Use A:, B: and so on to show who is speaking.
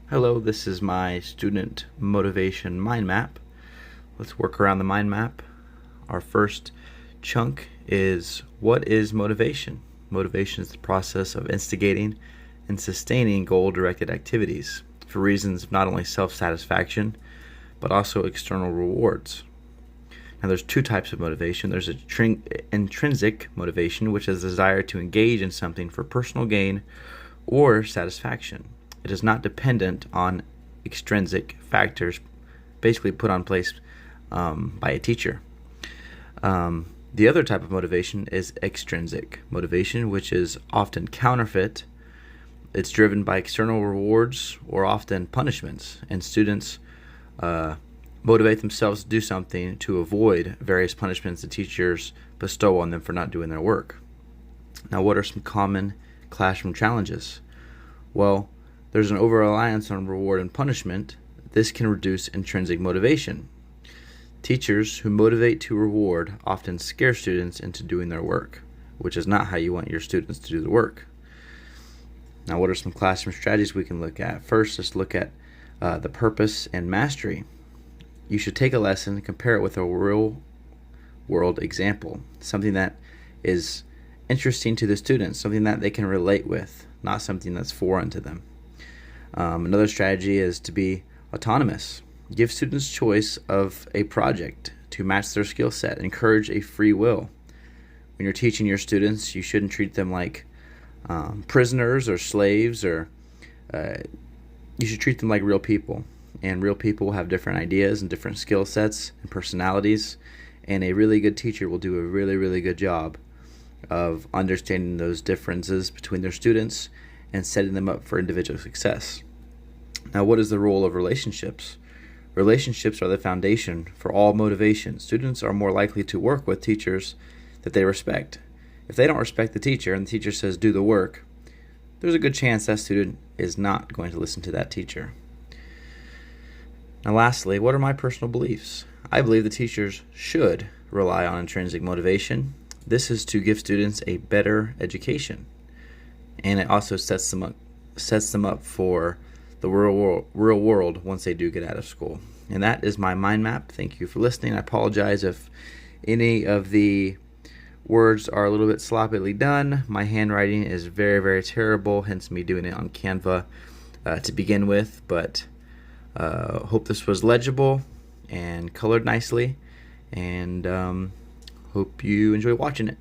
A: Hello, this is my student motivation mind map. Let's work around the mind map. Our first chunk is, what is motivation? Motivation is the process of instigating and sustaining goal-directed activities for reasons of not only self-satisfaction, but also external rewards. Now there's two types of motivation. There's intrinsic motivation, which is the desire to engage in something for personal gain or satisfaction. It is not dependent on extrinsic factors basically put on place by a teacher. The other type of motivation is extrinsic motivation, which is often counterfeit. It's driven by external rewards or often punishments, and students motivate themselves to do something to avoid various punishments the teachers bestow on them for not doing their work. Now, what are some common classroom challenges? Well, there's an over-reliance on reward and punishment. This can reduce intrinsic motivation. Teachers who motivate to reward often scare students into doing their work, which is not how you want your students to do the work. Now, what are some classroom strategies we can look at? First, let's look at the purpose and mastery. You should take a lesson and compare it with a real-world example, something that is interesting to the students, something that they can relate with, not something that's foreign to them. Another strategy is to be autonomous. Give students choice of a project to match their skill set. Encourage a free will. When you're teaching your students, you shouldn't treat them like prisoners or slaves, or you should treat them like real people. And real people have different ideas and different skill sets and personalities, and a really good teacher will do a really good job of understanding those differences between their students and setting them up for individual success. Now, what is the role of relationships? Relationships are the foundation for all motivation. Students are more likely to work with teachers that they respect. If they don't respect the teacher and the teacher says do the work, there's a good chance that student is not going to listen to that teacher. Now lastly, what are my personal beliefs? I believe the teachers should rely on intrinsic motivation. This is to give students a better education, and it also sets them up for the real world once they do get out of school. And that is my mind map. Thank you for listening. I apologize if any of the words are a little bit sloppily done. My handwriting is very terrible, hence me doing it on Canva to begin with, but hope this was legible and colored nicely, and hope you enjoy watching it.